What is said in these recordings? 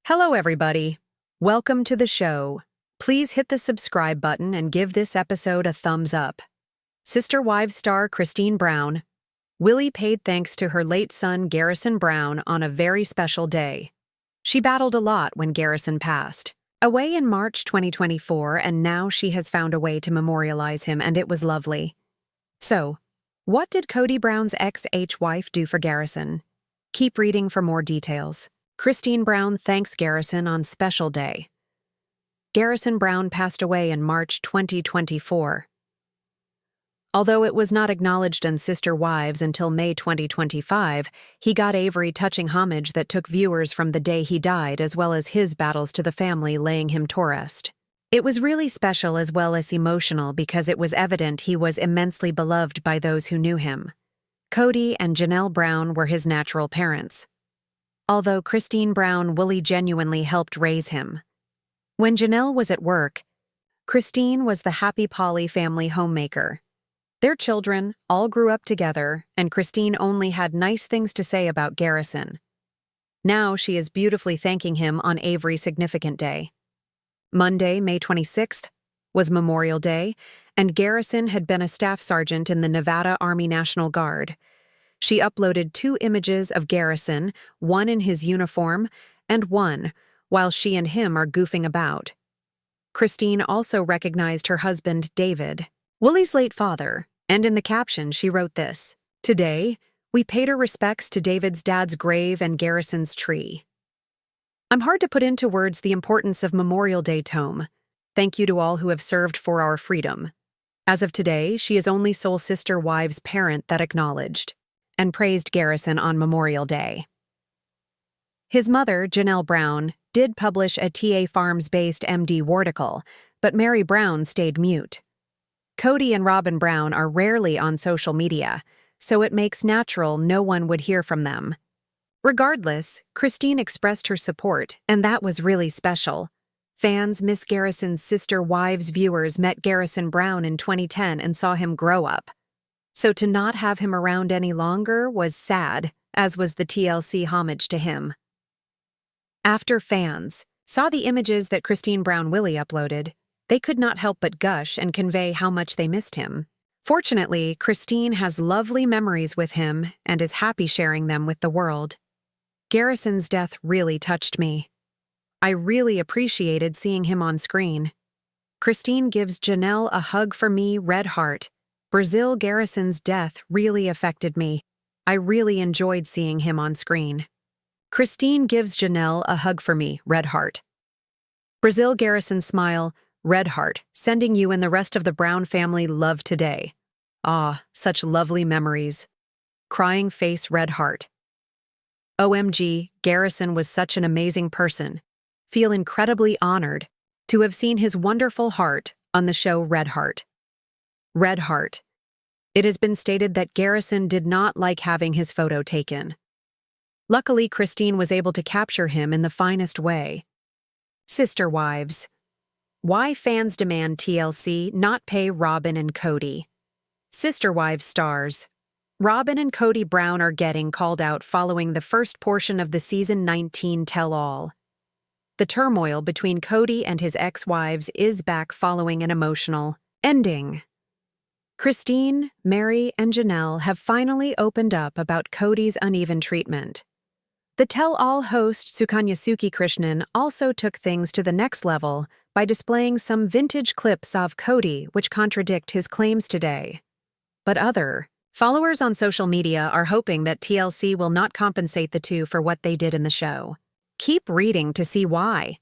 Hello, everybody. Welcome to the show. Please hit the subscribe button and give this episode a thumbs up. Sister Wives star Kody Brown. Willie paid thanks to her late son Garrison Brown on a very special day. She battled a lot when Garrison passed away in March 2024, and now she has found a way to memorialize him, and it was lovely. So, what did Kody Brown's ex-wife do for Garrison? Keep reading for more details. Kody Brown thanks Garrison on special day. Garrison Brown passed away in March 2024. Although it was not acknowledged in Sister Wives until May 2025, he got Avery touching homage that took viewers from the day he died as well as his battles to the family laying him to rest. It was really special as well as emotional because it was evident he was immensely beloved by those who knew him. Kody and Janelle Brown were his natural parents. Although Kody Brown Willie genuinely helped raise him. When Janelle was at work, Kody was the happy Polly family homemaker. Their children all grew up together, and Kody only had nice things to say about Garrison. Now she is beautifully thanking him on Avery's significant day. Monday, May 26th, was Memorial Day, and Garrison had been a staff sergeant in the Nevada Army National Guard. She uploaded 2 images of Garrison, one in his uniform, and one while she and him are goofing about. Kody also recognized her husband, David, Willie's late father, and in the caption she wrote this: "Today, we paid our respects to David's dad's grave and Garrison's tree." I'm hard to put into words the importance of Memorial Day tome. Thank you to all who have served for our freedom. As of today, she is only sole Sister Wives parent that acknowledged and praised Garrison on Memorial Day. His mother, Janelle Brown, did publish a TA Farms-based MD article, but Mary Brown stayed mute. Kody and Robyn Brown are rarely on social media, so it makes natural no one would hear from them. Regardless, Kody expressed her support, and that was really special. Fans miss Garrison's Sister Wives. Viewers met Garrison Brown in 2010 and saw him grow up. So to not have him around any longer was sad, as was the TLC homage to him. After fans saw the images that Kody Brown Willie uploaded, they could not help but gush and convey how much they missed him. Fortunately, Kody has lovely memories with him and is happy sharing them with the world. Garrison's death really touched me. I really appreciated seeing him on screen. Kody gives Janelle a hug for me, red heart. Brazil Garrison's death really affected me. I really enjoyed seeing him on screen. Kody gives Janelle a hug for me, red heart. Brazil Garrison smile, red heart, sending you and the rest of the Brown family love today. Ah, such lovely memories. Crying face, red heart. OMG, Garrison was such an amazing person. Feel incredibly honored to have seen his wonderful heart on the show Red Heart. Red Heart. It has been stated that Garrison did not like having his photo taken. Luckily, Kody was able to capture him in the finest way. Sister Wives. Why fans demand TLC not pay Robyn and Kody? Sister Wives stars. Robyn and Kody Brown are getting called out following the first portion of the season 19 tell-all. The turmoil between Kody and his ex-wives is back following an emotional ending. Kody, Mary, and Janelle have finally opened up about Kody's uneven treatment. The tell-all host Sukyan Sister also took things to the next level by displaying some vintage clips of Kody which contradict his claims today. But other followers on social media are hoping that TLC will not compensate the two for what they did in the show. Keep reading to see why.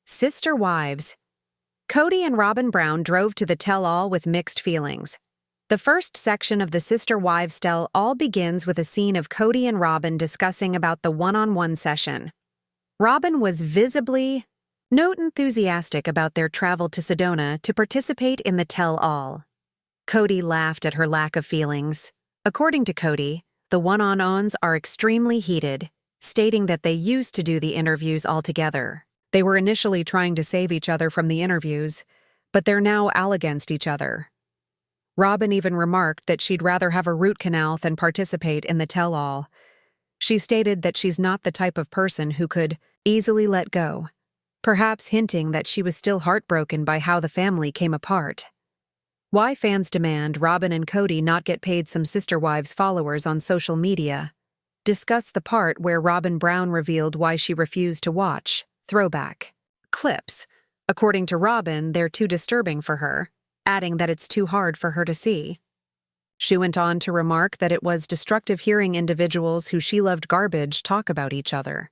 Sister Wives. Kody and Robyn Brown drove to the tell-all with mixed feelings. The first section of the Sister Wives tell-all begins with a scene of Kody and Robyn discussing about the one-on-one session. Robyn was visibly not enthusiastic about their travel to Sedona to participate in the tell-all. Kody laughed at her lack of feelings. According to Kody, the one-on-ones are extremely heated, stating that they used to do the interviews all together. They were initially trying to save each other from the interviews, but they're now all against each other. Robyn even remarked that she'd rather have a root canal than participate in the tell-all. She stated that she's not the type of person who could easily let go, perhaps hinting that she was still heartbroken by how the family came apart. Why fans demand Robyn and Kody not get paid. Some Sister Wives followers on social media discuss the part where Robyn Brown revealed why she refused to watch throwback clips. According to Robyn, they're too disturbing for her, adding that it's too hard for her to see. She went on to remark that it was destructive hearing individuals who she loved garbage talk about each other.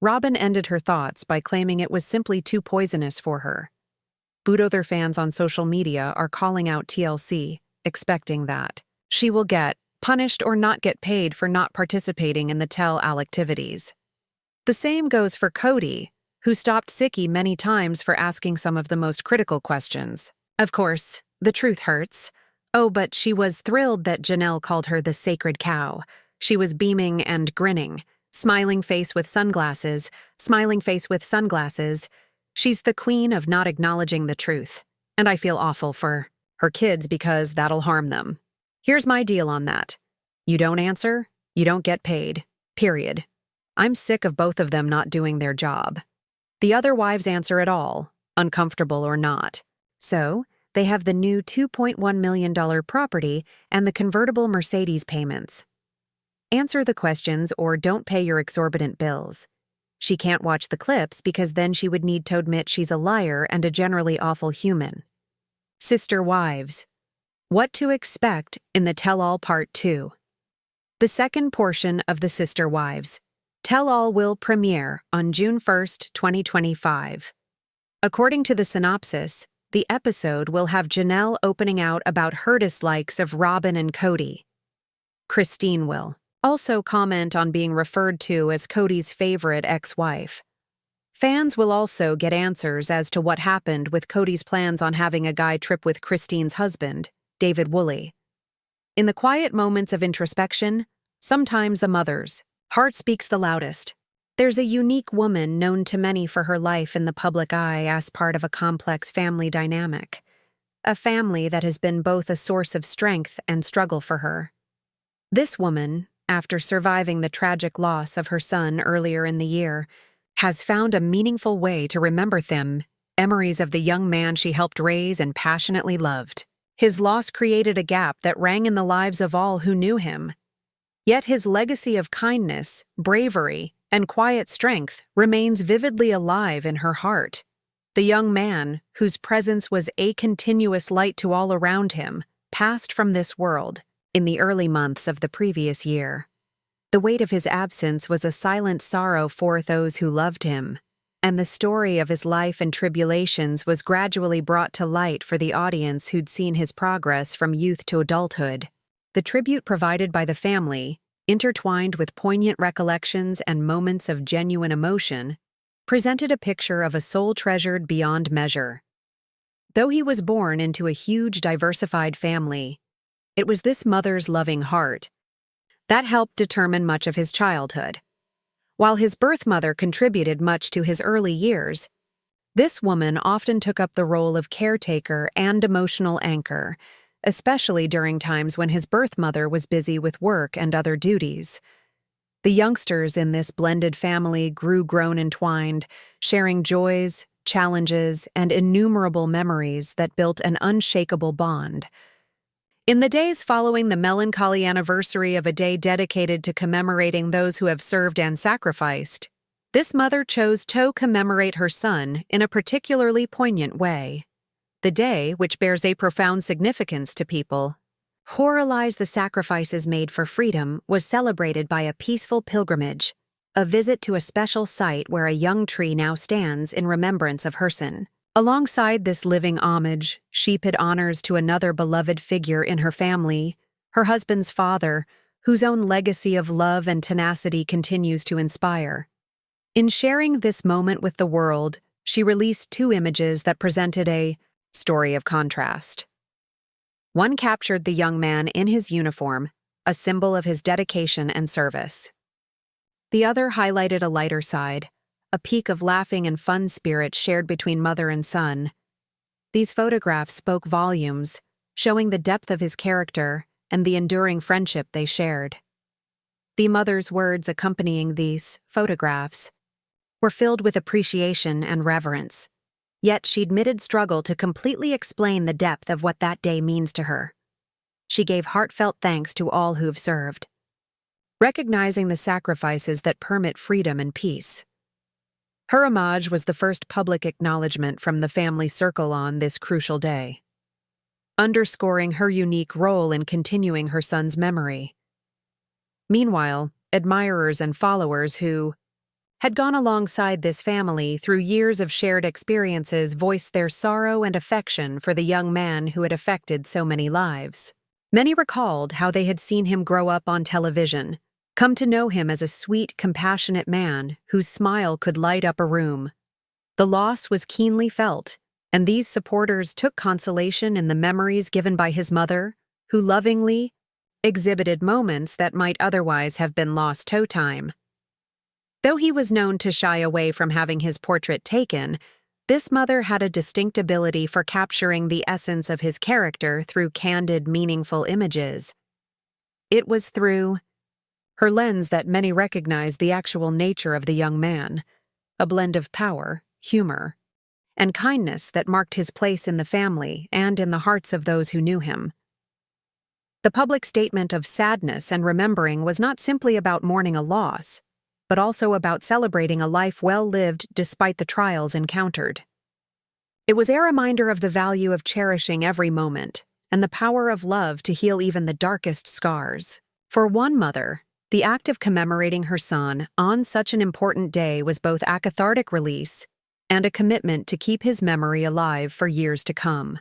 Robyn ended her thoughts by claiming it was simply too poisonous for her. Other fans on social media are calling out TLC, expecting that she will get punished or not get paid for not participating in the tell-all activities. The same goes for Kody, who stopped Sukyan many times for asking some of the most critical questions. Of course, the truth hurts. Oh, but she was thrilled that Janelle called her the sacred cow. She was beaming and grinning, smiling face with sunglasses. She's the queen of not acknowledging the truth, and I feel awful for her kids because that'll harm them. Here's my deal on that. You don't answer, you don't get paid. Period. I'm sick of both of them not doing their job. The other wives answer it all, uncomfortable or not. So, they have the new $2.1 million property and the convertible Mercedes payments. Answer the questions or don't pay your exorbitant bills. She can't watch the clips because then she would need to admit she's a liar and a generally awful human. Sister Wives. What to expect in the Tell-All Part 2. The second portion of the Sister Wives. Tell-All will premiere on June 1, 2025. According to the synopsis, the episode will have Janelle opening out about her dislikes of Robyn and Kody. Christine will also comment on being referred to as Kody's favorite ex-wife. Fans will also get answers as to what happened with Kody's plans on having a guy trip with Christine's husband, David Woolley. In the quiet moments of introspection, sometimes a mother's heart speaks the loudest. There's a unique woman known to many for her life in the public eye as part of a complex family dynamic. A family that has been both a source of strength and struggle for her. This woman, after surviving the tragic loss of her son earlier in the year, has found a meaningful way to remember them, memories of the young man she helped raise and passionately loved. His loss created a gap that rang in the lives of all who knew him. Yet his legacy of kindness, bravery, and quiet strength remains vividly alive in her heart. The young man, whose presence was a continuous light to all around him, passed from this world in the early months of the previous year. The weight of his absence was a silent sorrow for those who loved him, and the story of his life and tribulations was gradually brought to light for the audience who'd seen his progress from youth to adulthood. The tribute provided by the family, intertwined with poignant recollections and moments of genuine emotion, presented a picture of a soul treasured beyond measure. Though he was born into a huge, diversified family, it was this mother's loving heart that helped determine much of his childhood. While his birth mother contributed much to his early years, this woman often took up the role of caretaker and emotional anchor, especially during times when his birth mother was busy with work and other duties. The youngsters in this blended family grew entwined, sharing joys, challenges, and innumerable memories that built an unshakable bond. In the days following the melancholy anniversary of a day dedicated to commemorating those who have served and sacrificed, this mother chose to commemorate her son in a particularly poignant way. The day, which bears a profound significance to people who realize the sacrifices made for freedom, was celebrated by a peaceful pilgrimage, a visit to a special site where a young tree now stands in remembrance of her son. Alongside this living homage, she paid honors to another beloved figure in her family, her husband's father, whose own legacy of love and tenacity continues to inspire. In sharing this moment with the world, she released 2 images that presented a story of contrast. One captured the young man in his uniform, a symbol of his dedication and service. The other highlighted a lighter side, a peak of laughing and fun spirit shared between mother and son. These photographs spoke volumes, showing the depth of his character and the enduring friendship they shared. The mother's words accompanying these photographs were filled with appreciation and reverence. Yet she admitted struggle to completely explain the depth of what that day means to her. She gave heartfelt thanks to all who've served, recognizing the sacrifices that permit freedom and peace. Her homage was the first public acknowledgement from the family circle on this crucial day, underscoring her unique role in continuing her son's memory. Meanwhile, admirers and followers who had gone alongside this family through years of shared experiences voiced their sorrow and affection for the young man who had affected so many lives. Many recalled how they had seen him grow up on television, come to know him as a sweet, compassionate man whose smile could light up a room. The loss was keenly felt, and these supporters took consolation in the memories given by his mother, who lovingly exhibited moments that might otherwise have been lost to time. Though he was known to shy away from having his portrait taken, this mother had a distinct ability for capturing the essence of his character through candid, meaningful images. It was through her lens that many recognized the actual nature of the young man, a blend of power, humor, and kindness that marked his place in the family and in the hearts of those who knew him. The public statement of sadness and remembering was not simply about mourning a loss, but also about celebrating a life well lived despite the trials encountered. It was a reminder of the value of cherishing every moment and the power of love to heal even the darkest scars. For one mother, the act of commemorating her son on such an important day was both a cathartic release and a commitment to keep his memory alive for years to come.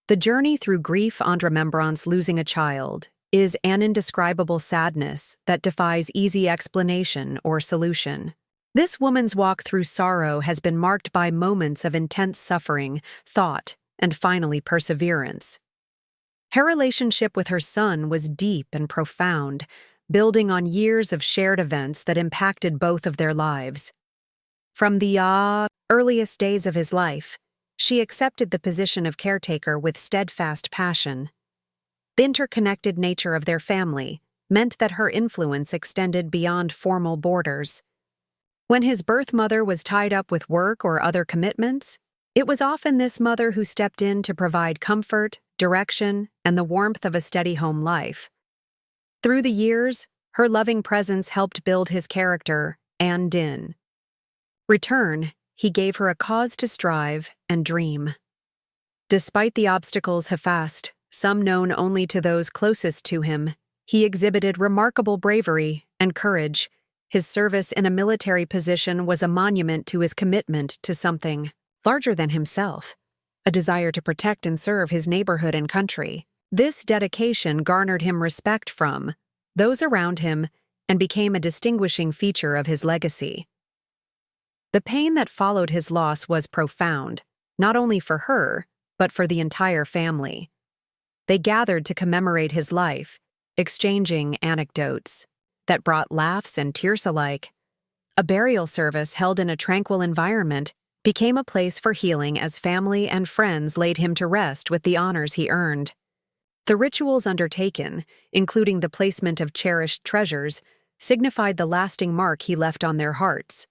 The journey through grief and remembrance losing a child is an indescribable sadness that defies easy explanation or solution. This woman's walk through sorrow has been marked by moments of intense suffering, thought, and finally perseverance. Her relationship with her son was deep and profound, building on years of shared events that impacted both of their lives. From the earliest days of his life, she accepted the position of caretaker with steadfast passion. The interconnected nature of their family meant that her influence extended beyond formal borders. When his birth mother was tied up with work or other commitments, it was often this mother who stepped in to provide comfort, direction, and the warmth of a steady home life. Through the years, her loving presence helped build his character, and in return, he gave her a cause to strive and dream. Despite the obstacles he faced, some known only to those closest to him, he exhibited remarkable bravery and courage. His service in a military position was a monument to his commitment to something larger than himself, a desire to protect and serve his neighborhood and country. This dedication garnered him respect from those around him and became a distinguishing feature of his legacy. The pain that followed his loss was profound, not only for her, but for the entire family. They gathered to commemorate his life, exchanging anecdotes that brought laughs and tears alike. A burial service held in a tranquil environment became a place for healing as family and friends laid him to rest with the honors he earned. The rituals undertaken, including the placement of cherished treasures, signified the lasting mark he left on their hearts.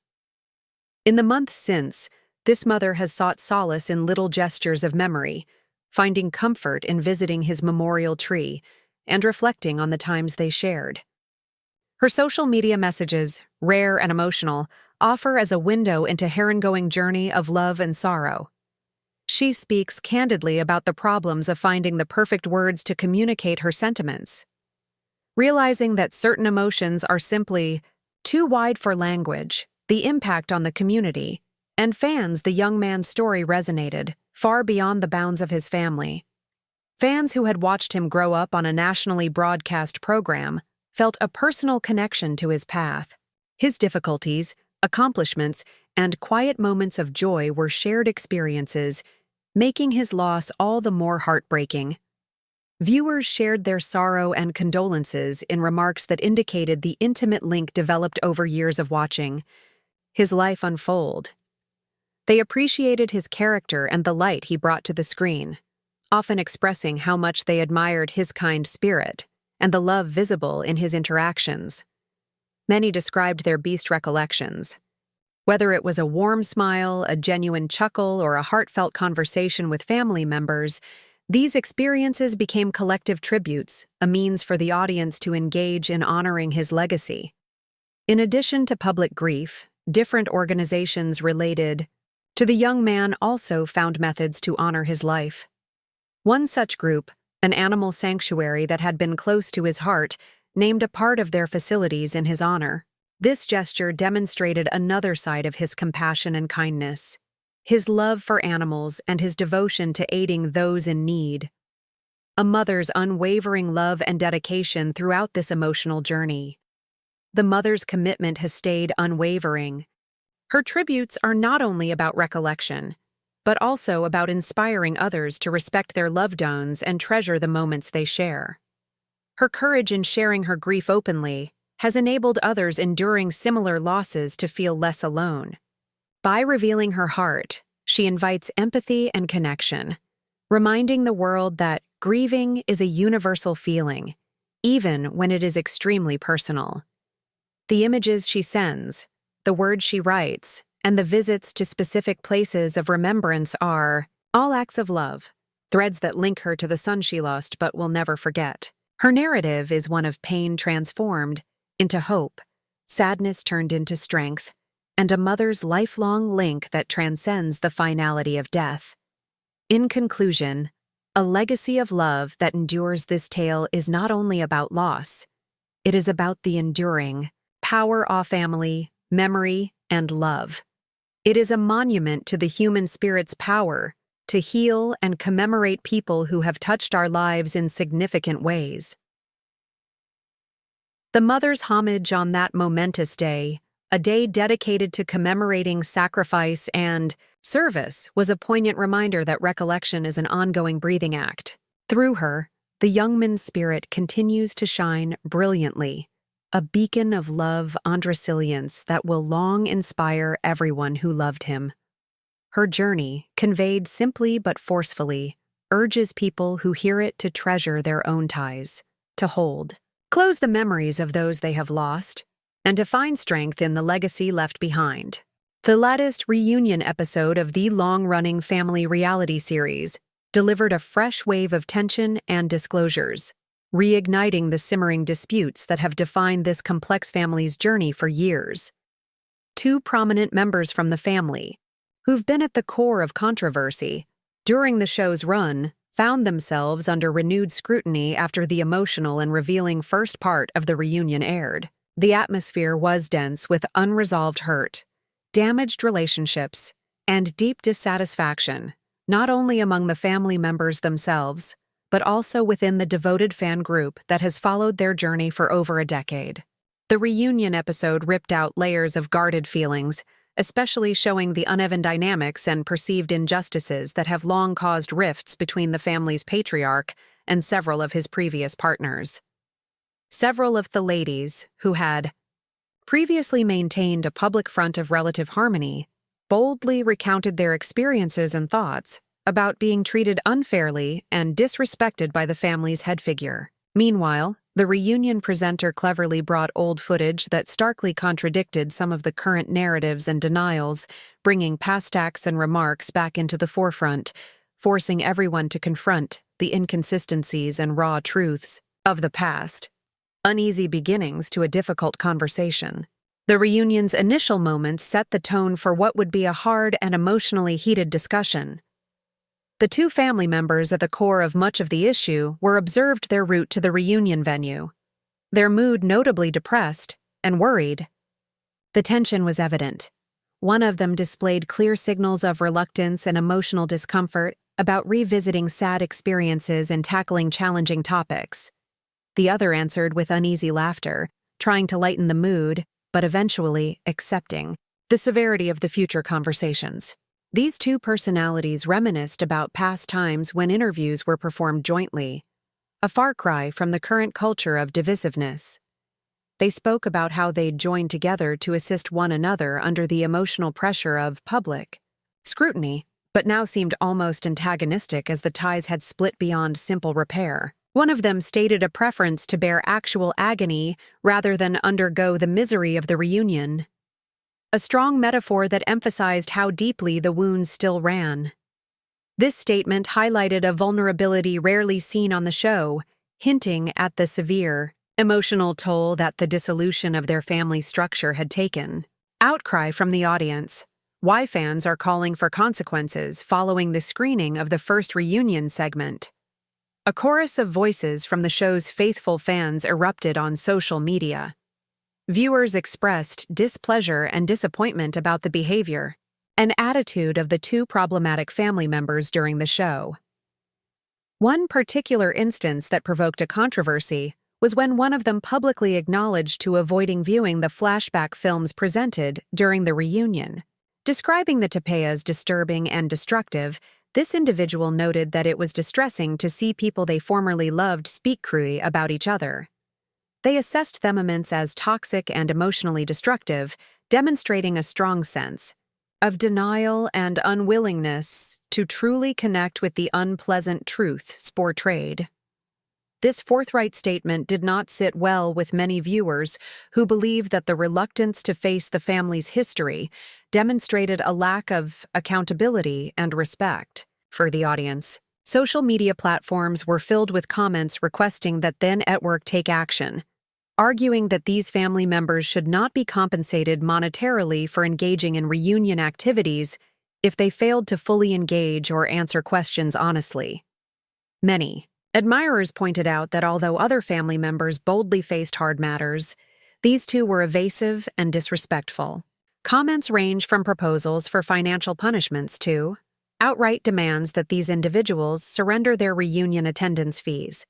In the months since, this mother has sought solace in little gestures of memory, finding comfort in visiting his memorial tree and reflecting on the times they shared. Her social media messages, rare and emotional, offer as a window into her ongoing journey of love and sorrow. She speaks candidly about the problems of finding the perfect words to communicate her sentiments. Realizing that certain emotions are simply too wide for language, the impact on the community and fans, the young man's story resonated far beyond the bounds of his family. Fans who had watched him grow up on a nationally broadcast program felt a personal connection to his path. His difficulties, accomplishments, and quiet moments of joy were shared experiences, making his loss all the more heartbreaking. Viewers shared their sorrow and condolences in remarks that indicated the intimate link developed over years of watching his life unfold. They appreciated his character and the light he brought to the screen, often expressing how much they admired his kind spirit and the love visible in his interactions. Many described their beast recollections, Whether it was a warm smile, a genuine chuckle, or a heartfelt conversation with family members, these experiences became collective tributes, a means for the audience to engage in honoring his legacy. In addition to public grief, different organizations related to the young man also found methods to honor his life. One such group, an animal sanctuary that had been close to his heart, named a part of their facilities in his honor. This gesture demonstrated another side of his compassion and kindness, his love for animals and his devotion to aiding those in need. A mother's unwavering love and dedication throughout this emotional journey. The mother's commitment has stayed unwavering. Her tributes are not only about recollection, but also about inspiring others to respect their loved ones and treasure the moments they share. Her courage in sharing her grief openly has enabled others enduring similar losses to feel less alone. By revealing her heart, she invites empathy and connection, reminding the world that grieving is a universal feeling, even when it is extremely personal. The images she sends, the words she writes, and the visits to specific places of remembrance are all acts of love, threads that link her to the son she lost but will never forget. Her narrative is one of pain transformed into hope, sadness turned into strength, and a mother's lifelong link that transcends the finality of death. In conclusion, a legacy of love that endures. This tale is not only about loss, it is about the enduring power of family, memory, and love. It is a monument to the human spirit's power to heal and commemorate people who have touched our lives in significant ways. The mother's homage on that momentous day, a day dedicated to commemorating sacrifice and service, was a poignant reminder that recollection is an ongoing breathing act. Through her, the young man's spirit continues to shine brilliantly, a beacon of love and resilience that will long inspire everyone who loved him. Her journey, conveyed simply but forcefully, urges people who hear it to treasure their own ties, to hold close the memories of those they have lost, and to find strength in the legacy left behind. The latest reunion episode of the long-running family reality series delivered a fresh wave of tension and disclosures, reigniting the simmering disputes that have defined this complex family's journey for years. Two prominent members from the family, who've been at the core of controversy during the show's run, found themselves under renewed scrutiny after the emotional and revealing first part of the reunion aired. The atmosphere was dense with unresolved hurt, damaged relationships, and deep dissatisfaction, not only among the family members themselves, but also within the devoted fan group that has followed their journey for over a decade. The reunion episode ripped out layers of guarded feelings, especially showing the uneven dynamics and perceived injustices that have long caused rifts between the family's patriarch and several of his previous partners. Several of the ladies, who had previously maintained a public front of relative harmony, boldly recounted their experiences and thoughts about being treated unfairly and disrespected by the family's head figure. Meanwhile, the reunion presenter cleverly brought old footage that starkly contradicted some of the current narratives and denials, bringing past acts and remarks back into the forefront, forcing everyone to confront the inconsistencies and raw truths of the past. Uneasy beginnings to a difficult conversation. The reunion's initial moments set the tone for what would be a hard and emotionally heated discussion. The two family members at the core of much of the issue were observed their route to the reunion venue, their mood notably depressed and worried. The tension was evident. One of them displayed clear signals of reluctance and emotional discomfort about revisiting sad experiences and tackling challenging topics. The other answered with uneasy laughter, trying to lighten the mood, but eventually accepting the severity of the future conversations. These two personalities reminisced about past times when interviews were performed jointly, a far cry from the current culture of divisiveness. They spoke about how they'd joined together to assist one another under the emotional pressure of public scrutiny, but now seemed almost antagonistic as the ties had split beyond simple repair. One of them stated a preference to bear actual agony rather than undergo the misery of the reunion. a strong metaphor that emphasized how deeply the wounds still ran. This statement highlighted a vulnerability rarely seen on the show, hinting at the severe, emotional toll that the dissolution of their family structure had taken. Outcry from the audience. Why fans are calling for consequences following the screening of the first reunion segment. A chorus of voices from the show's faithful fans erupted on social media. Viewers expressed displeasure and disappointment about the behavior and attitude of the two problematic family members during the show. One particular instance that provoked a controversy was when one of them publicly acknowledged to avoiding viewing the flashback films presented during the reunion. Describing the tape as disturbing and destructive, this individual noted that it was distressing to see people they formerly loved speak cruelly about each other. They assessed them immense as toxic and emotionally destructive, demonstrating a strong sense of denial and unwillingness to truly connect with the unpleasant truths portrayed. This forthright statement did not sit well with many viewers who believed that the reluctance to face the family's history demonstrated a lack of accountability and respect for the audience. Social media platforms were filled with comments requesting that the network take action, arguing that these family members should not be compensated monetarily for engaging in reunion activities if they failed to fully engage or answer questions honestly. Many admirers pointed out that although other family members boldly faced hard matters, these two were evasive and disrespectful. Comments range from proposals for financial punishments to outright demands that these individuals surrender their reunion attendance fees.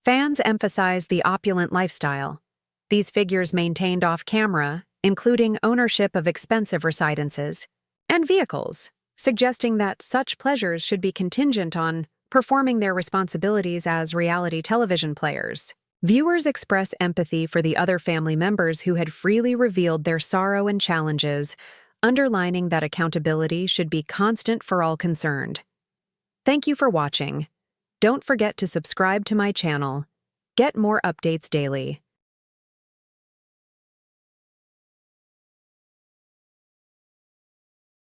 Fans emphasized the opulent lifestyle these figures maintained off-camera, including ownership of expensive residences and vehicles, suggesting that such pleasures should be contingent on performing their responsibilities as reality television players. Viewers express empathy for the other family members who had freely revealed their sorrow and challenges, underlining that accountability should be constant for all concerned. Thank you for watching. Don't forget to subscribe to my channel. Get more updates daily.